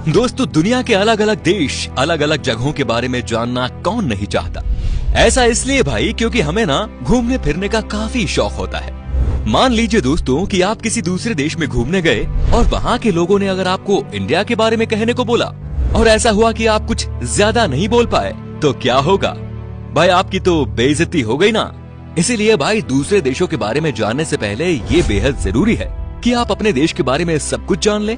दोस्तों, दुनिया के अलग अलग देश, अलग अलग जगहों के बारे में जानना कौन नहीं चाहता। ऐसा इसलिए भाई क्योंकि हमें ना घूमने फिरने का काफी शौक होता है। मान लीजिए दोस्तों कि आप किसी दूसरे देश में घूमने गए और वहाँ के लोगों ने अगर आपको इंडिया के बारे में कहने को बोला और ऐसा हुआ कि आप कुछ ज्यादा नहीं बोल पाए, तो क्या होगा भाई? आपकी तो बेइज्जती हो गई ना। इसीलिए भाई दूसरे देशों के बारे में जानने से पहले ये बेहद जरूरी है कि आप अपने देश के बारे में सब कुछ जान लें।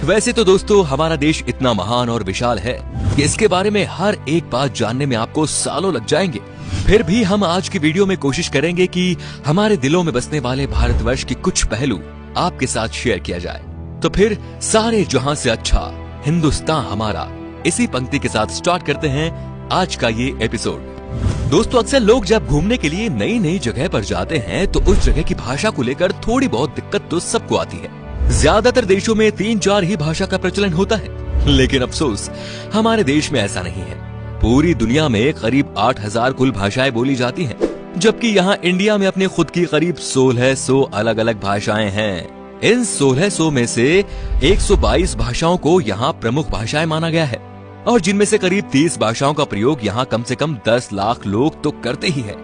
वैसे तो दोस्तों हमारा देश इतना महान और विशाल है कि इसके बारे में हर एक बात जानने में आपको सालों लग जाएंगे। फिर भी हम आज की वीडियो में कोशिश करेंगे कि हमारे दिलों में बसने वाले भारतवर्ष के कुछ पहलू आपके साथ शेयर किया जाए। तो फिर सारे जहां से अच्छा हिंदुस्तान हमारा, इसी पंक्ति के साथ स्टार्ट करते हैं आज का ये एपिसोड। दोस्तों, अक्सर लोग जब घूमने के लिए नई नई जगह पर जाते हैं तो उस जगह की भाषा को लेकर थोड़ी बहुत दिक्कत तो सबको आती है। ज्यादातर देशों में 3-4 ही भाषा का प्रचलन होता है, लेकिन अफसोस हमारे देश में ऐसा नहीं है। पूरी दुनिया में करीब 8000 कुल भाषाएं बोली जाती हैं, जबकि यहाँ इंडिया में अपने खुद की करीब 1600 अलग अलग भाषाएं हैं। इन 1600 में से 122 भाषाओं को यहाँ प्रमुख भाषाएं माना गया है और जिनमें से करीब 30 भाषाओं का प्रयोग यहाँ कम से कम 10 लाख लोग तो करते ही हैं।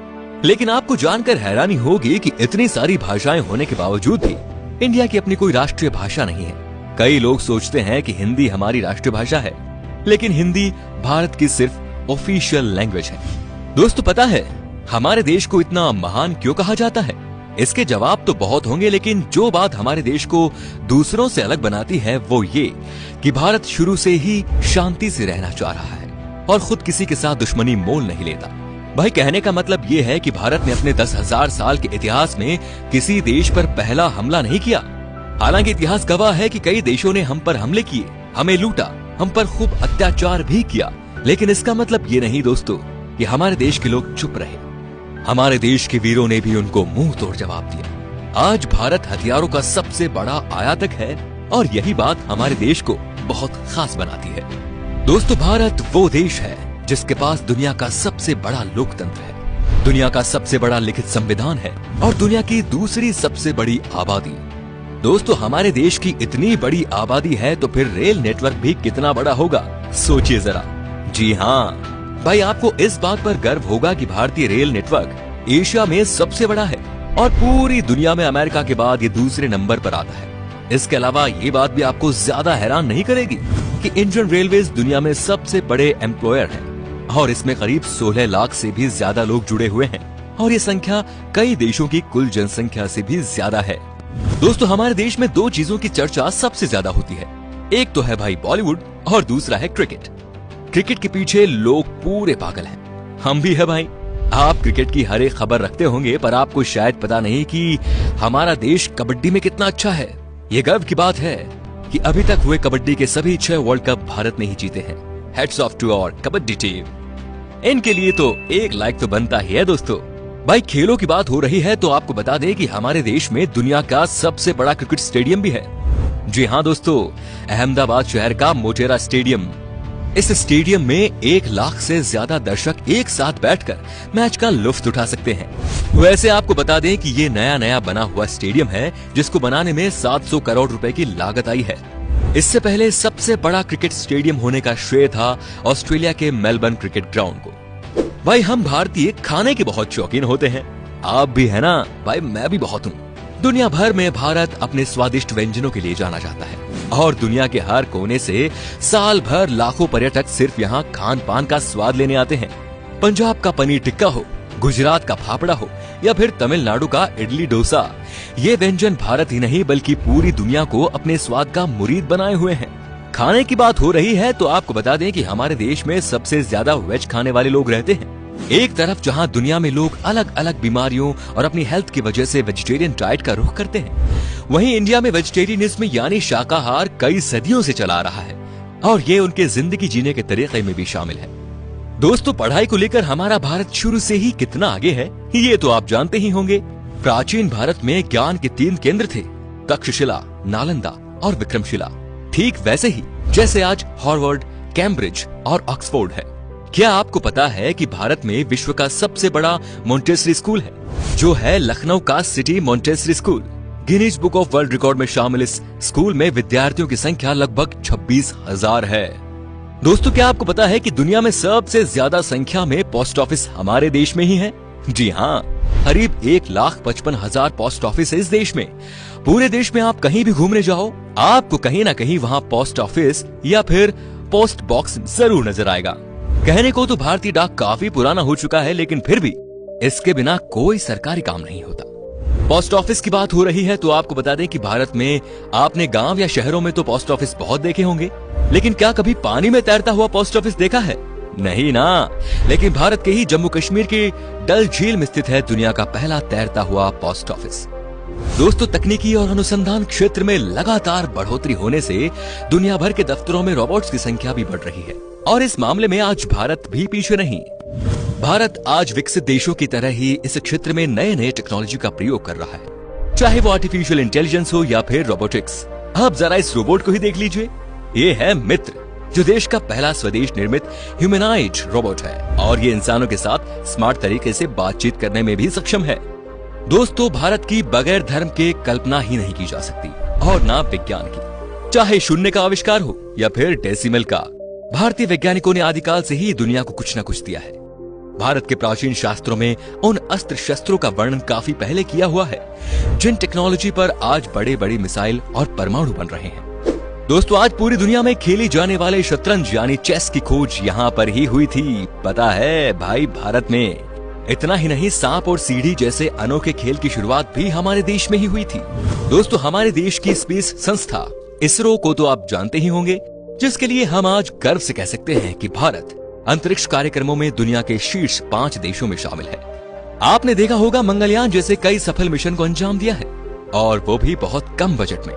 लेकिन आपको जानकर हैरानी होगी कि इतनी सारी भाषाएं होने के बावजूद भी इंडिया की अपनी कोई राष्ट्रीय भाषा नहीं है। कई लोग सोचते हैं कि हिंदी हमारी राष्ट्रीय भाषा है, लेकिन हिंदी भारत की सिर्फ ऑफिशियल लैंग्वेज है। दोस्तों, पता है हमारे देश को इतना महान क्यों कहा जाता है? इसके जवाब तो बहुत होंगे, लेकिन जो बात हमारे देश को दूसरों से अलग बनाती है वो ये कि भारत शुरू से ही शांति से रहना चाह रहा है और खुद किसी के साथ दुश्मनी मोल नहीं लेता। भाई, कहने का मतलब ये है कि भारत ने अपने 10,000 साल के इतिहास में किसी देश पर पहला हमला नहीं किया। हालांकि इतिहास गवाह है कि कई देशों ने हम पर हमले किए, हमें लूटा, हम पर खूब अत्याचार भी किया, लेकिन इसका मतलब ये नहीं दोस्तों कि हमारे देश के लोग चुप रहे। हमारे देश के वीरों ने भी उनको मुंह तोड़ जवाब दिया। आज भारत हथियारों का सबसे बड़ा आयातक है और यही बात हमारे देश को बहुत खास बनाती है। दोस्तों, भारत वो देश है जिसके पास दुनिया का सबसे बड़ा लोकतंत्र है, दुनिया का सबसे बड़ा लिखित संविधान है और दुनिया की दूसरी सबसे बड़ी आबादी। दोस्तों, हमारे देश की इतनी बड़ी आबादी है तो फिर रेल नेटवर्क भी कितना बड़ा होगा, सोचिए जरा। जी हाँ भाई, आपको इस बात पर गर्व होगा कि भारतीय रेल नेटवर्क एशिया में सबसे बड़ा है और पूरी दुनिया में अमेरिका के बाद ये दूसरे नंबर पर आता है। इसके अलावा ये बात भी आपको ज्यादा हैरान नहीं करेगी कि इंडियन रेलवेज दुनिया में सबसे बड़े एम्प्लॉयर है और इसमें करीब 16 लाख से भी ज्यादा लोग जुड़े हुए हैं और ये संख्या कई देशों की कुल जनसंख्या से भी ज्यादा है। दोस्तों, हमारे देश में 2 चीजों की चर्चा सबसे ज्यादा होती है। एक तो है भाई बॉलीवुड और दूसरा है क्रिकेट। क्रिकेट के पीछे लोग पूरे पागल हैं, हम भी है भाई। आप क्रिकेट की हर एक खबर रखते होंगे, पर आपको शायद पता नहीं कि हमारा देश कबड्डी में कितना अच्छा है। ये गर्व की बात है कि अभी तक हुए कबड्डी के सभी 6 वर्ल्ड कप भारत ने ही जीते हैं। Hats off to our kabaddi team. इनके लिए तो एक लाइक तो बनता ही है। दोस्तों, भाई खेलों की बात हो रही है तो आपको बता दें कि हमारे देश में दुनिया का सबसे बड़ा क्रिकेट स्टेडियम भी है। जी हाँ दोस्तों, अहमदाबाद शहर का मोटेरा स्टेडियम। इस स्टेडियम में 1 लाख से ज्यादा दर्शक एक साथ बैठकर मैच का लुत्फ उठा सकते हैं। वैसे आपको बता दें कि ये नया बना हुआ स्टेडियम है जिसको बनाने में 700 करोड़ रुपए की लागत आई है। इससे पहले सबसे बड़ा क्रिकेट स्टेडियम होने का श्रेय था ऑस्ट्रेलिया के मेलबर्न क्रिकेट ग्राउंड को। भाई, हम भारतीय खाने के बहुत शौकीन होते हैं, आप भी है ना? भाई, मैं भी बहुत हूँ। दुनिया भर में भारत अपने स्वादिष्ट व्यंजनों के लिए जाना जाता है और दुनिया के हर कोने से साल भर लाखों पर्यटक सिर्फ यहाँ खान पान का स्वाद लेने आते हैं। पंजाब का पनीर टिक्का हो, गुजरात का फाफड़ा हो या फिर तमिलनाडु का इडली डोसा, ये व्यंजन भारत ही नहीं बल्कि पूरी दुनिया को अपने स्वाद का मुरीद बनाए हुए हैं। खाने की बात हो रही है तो आपको बता दें कि हमारे देश में सबसे ज्यादा वेज खाने वाले लोग रहते हैं। एक तरफ जहां दुनिया में लोग अलग अलग बीमारियों और अपनी हेल्थ की वजह से वेजिटेरियन डाइट का रुख करते हैं, वहीं इंडिया में वेजिटेरियनिज्म यानी शाकाहार कई सदियों से चला आ रहा है और ये उनके जिंदगी जीने के तरीके में भी शामिल है। दोस्तों, पढ़ाई को लेकर हमारा भारत शुरू से ही कितना आगे है ये तो आप जानते ही होंगे। प्राचीन भारत में ज्ञान के 3 केंद्र थे, तक्षशिला, नालंदा और विक्रमशिला। ठीक वैसे ही जैसे आज हार्वर्ड, कैम्ब्रिज और ऑक्सफोर्ड है। क्या आपको पता है कि भारत में विश्व का सबसे बड़ा मोंटेसरी स्कूल है, जो है लखनऊ का city Montessori school. Guinness book of world record में शामिल इस स्कूल में विद्यार्थियों की संख्या लगभग 26,000 है। दोस्तों, क्या आपको पता है कि दुनिया में सबसे ज्यादा संख्या में पोस्ट ऑफिस हमारे देश में ही है? जी हाँ, करीब 1,55,000 पोस्ट ऑफिस है इस देश में। पूरे देश में आप कहीं भी घूमने जाओ, आपको कहीं ना कहीं वहाँ पोस्ट ऑफिस या फिर पोस्ट बॉक्स जरूर नजर आएगा। कहने को तो भारतीय डाक काफी पुराना हो चुका है, लेकिन फिर भी इसके बिना कोई सरकारी काम नहीं होता। पोस्ट ऑफिस की बात हो रही है तो आपको बता दें कि भारत में आपने गांव या शहरों में तो पोस्ट ऑफिस बहुत देखे होंगे, लेकिन क्या कभी पानी में तैरता हुआ पोस्ट ऑफिस देखा है? नहीं ना। लेकिन भारत के ही जम्मू कश्मीर की डल झील में स्थित है दुनिया का पहला तैरता हुआ पोस्ट ऑफिस। दोस्तों, तकनीकी और अनुसंधान क्षेत्र में लगातार बढ़ोतरी होने से दुनिया भर के दफ्तरों में रोबोट्स की संख्या भी बढ़ रही है और इस मामले में आज भारत भी पीछे नहीं। भारत आज विकसित देशों की तरह ही इस क्षेत्र में नए नए टेक्नोलॉजी का प्रयोग कर रहा है, चाहे वो आर्टिफिशियल इंटेलिजेंस हो या फिर रोबोटिक्स। आप जरा इस रोबोट को ही देख लीजिए। ये है मित्र, जो देश का पहला स्वदेश निर्मित ह्यूमनॉइड रोबोट है और ये इंसानों के साथ स्मार्ट तरीके से बातचीत करने में भी सक्षम है। दोस्तों, भारत की बगैर धर्म के कल्पना ही नहीं की जा सकती और ना विज्ञान की। चाहे शून्य का आविष्कार हो या फिर डेसिमल का, भारतीय वैज्ञानिकों ने आदिकाल से ही दुनिया को कुछ न कुछ दिया है। भारत के प्राचीन शास्त्रों में उन अस्त्र शस्त्रों का वर्णन काफी पहले किया हुआ है, जिन टेक्नोलॉजी पर आज बड़े बड़े मिसाइल और परमाणु बन रहे हैं। दोस्तों, आज पूरी दुनिया में खेली जाने वाले शतरंज यानी चेस की खोज यहाँ पर ही हुई थी। पता है भाई, भारत में। इतना ही नहीं, सांप और सीढ़ी जैसे अनोखे खेल की शुरुआत भी हमारे देश में ही हुई थी। दोस्तों, हमारे देश की स्पेस संस्था इसरो को तो आप जानते ही होंगे, जिसके लिए हम आज गर्व से कह सकते हैं कि भारत अंतरिक्ष कार्यक्रमों में दुनिया के शीर्ष 5 देशों में शामिल है। आपने देखा होगा मंगलयान जैसे कई सफल मिशन को अंजाम दिया है, और वो भी बहुत कम बजट में।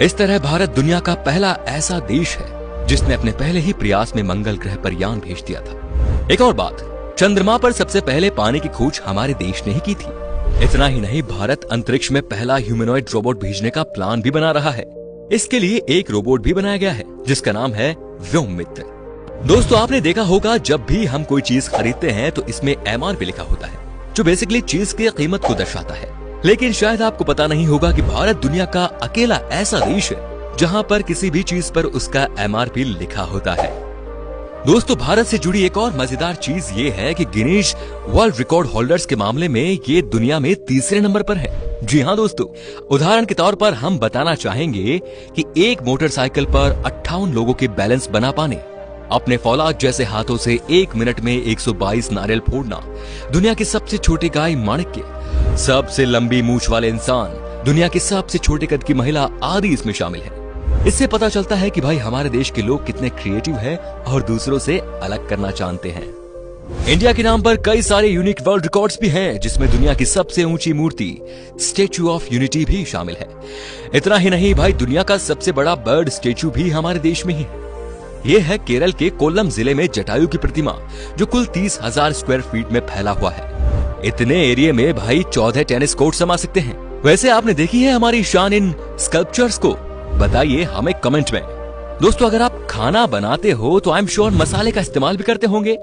इस तरह भारत दुनिया का पहला ऐसा देश है जिसने अपने पहले ही प्रयास में मंगल ग्रह पर यान भेज दिया था। एक और बात, चंद्रमा पर सबसे पहले पानी की खोज हमारे देश ने ही की थी। इतना ही नहीं, भारत अंतरिक्ष में पहला ह्यूमनॉइड रोबोट भेजने का प्लान भी बना रहा है। इसके लिए एक रोबोट भी बनाया गया है जिसका नाम है व्योम मित्र। दोस्तों, आपने देखा होगा जब भी हम कोई चीज खरीदते हैं तो इसमें MRP लिखा होता है, जो बेसिकली चीज की कीमत को दर्शाता है। लेकिन शायद आपको पता नहीं होगा कि भारत दुनिया का अकेला ऐसा देश है जहां पर किसी भी चीज पर उसका MRP लिखा होता है। दोस्तों, भारत से जुड़ी एक और मजेदार चीज ये है कि गिनीज वर्ल्ड रिकॉर्ड होल्डर्स के मामले में ये दुनिया में तीसरे नंबर पर है। जी हाँ दोस्तों, उदाहरण के तौर पर हम बताना चाहेंगे कि एक मोटरसाइकिल पर 58 लोगों के बैलेंस बना पाने, अपने फौलाद जैसे हाथों से 1 मिनट में 122 नारियल फोड़ना, दुनिया की सबसे छोटी गाय माणिक्य, सबसे लंबी मूंछ वाले इंसान, दुनिया की सबसे छोटे कद की महिला आदि इसमें शामिल है। इससे पता चलता है कि भाई हमारे देश के लोग कितने क्रिएटिव हैं और दूसरों से अलग करना जानते हैं। इंडिया के नाम पर कई सारे यूनिक वर्ल्ड रिकॉर्ड्स भी हैं, जिसमें दुनिया की सबसे ऊंची मूर्ति स्टेच्यू ऑफ यूनिटी भी शामिल है। इतना ही नहीं भाई, दुनिया का सबसे बड़ा बर्ड स्टेच्यू भी हमारे देश में ही है। ये है केरल के कोल्लम जिले में जटायु की प्रतिमा, जो कुल 30,000 स्क्वायर फीट में फैला हुआ है। इतने एरिया में भाई 14 टेनिस कोर्ट समा सकते हैं। वैसे आपने देखी है हमारी शान इन स्कल्पचर्स को? बताइए हमें कमेंट में। दोस्तों, अगर आप खाना बनाते हो तो आई एम श्योर मसाले का इस्तेमाल भी करते होंगे।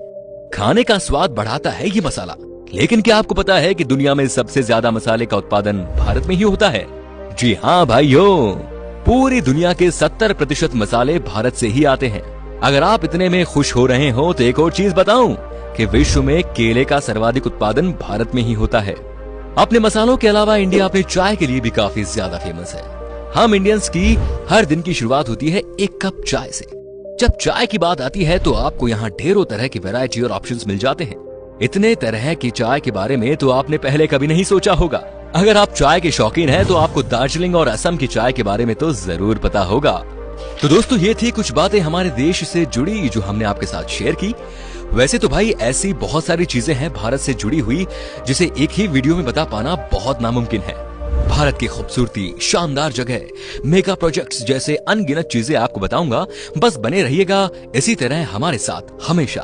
खाने का स्वाद बढ़ाता है ये मसाला, लेकिन क्या आपको पता है कि दुनिया में सबसे ज्यादा मसाले का उत्पादन भारत में ही होता है? जी हाँ भाइयों, पूरी दुनिया के 70% मसाले भारत से ही आते हैं। अगर आप इतने में खुश हो रहे हो तो एक और चीज बताऊं कि विश्व में केले का सर्वाधिक उत्पादन भारत में ही होता है। अपने मसालों के अलावा इंडिया अपने चाय के लिए भी काफी ज्यादा फेमस है। हम इंडियंस की हर दिन की शुरुआत होती है एक कप चाय से। जब चाय की बात आती है तो आपको यहाँ ढेरों तरह की वैरायटी और ऑप्शंस मिल जाते हैं। इतने तरह की चाय के बारे में तो आपने पहले कभी नहीं सोचा होगा। अगर आप चाय के शौकीन हैं तो आपको दार्जिलिंग और असम की चाय के बारे में तो जरूर पता होगा। तो दोस्तों, ये थी कुछ बातें हमारे देश से जुड़ी जो हमने आपके साथ शेयर की। वैसे तो भाई ऐसी बहुत सारी चीजें हैं भारत से जुड़ी हुई जिसे एक ही वीडियो में बता पाना बहुत नामुमकिन है। भारत की खूबसूरती, शानदार जगह, मेगा प्रोजेक्ट्स जैसे अनगिनत चीजें आपको बताऊंगा। बस बने रहिएगा इसी तरह हमारे साथ हमेशा।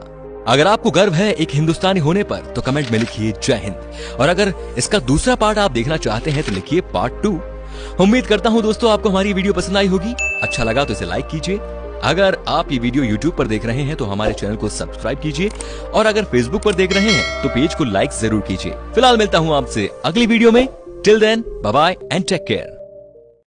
अगर आपको गर्व है एक हिंदुस्तानी होने पर तो कमेंट में लिखिए जय हिंद, और अगर इसका दूसरा पार्ट आप देखना चाहते हैं तो लिखिए पार्ट 2। उम्मीद करता हूं दोस्तों आपको हमारी वीडियो पसंद आई होगी। अच्छा लगा तो इसे लाइक कीजिए। अगर आप ये वीडियो YouTube पर देख रहे हैं तो हमारे चैनल को सब्सक्राइब कीजिए, और अगर Facebook पर देख रहे हैं तो पेज को लाइक जरूर कीजिए। फिलहाल मिलता हूं आपसे अगली वीडियो में। Till then, bye bye and take care.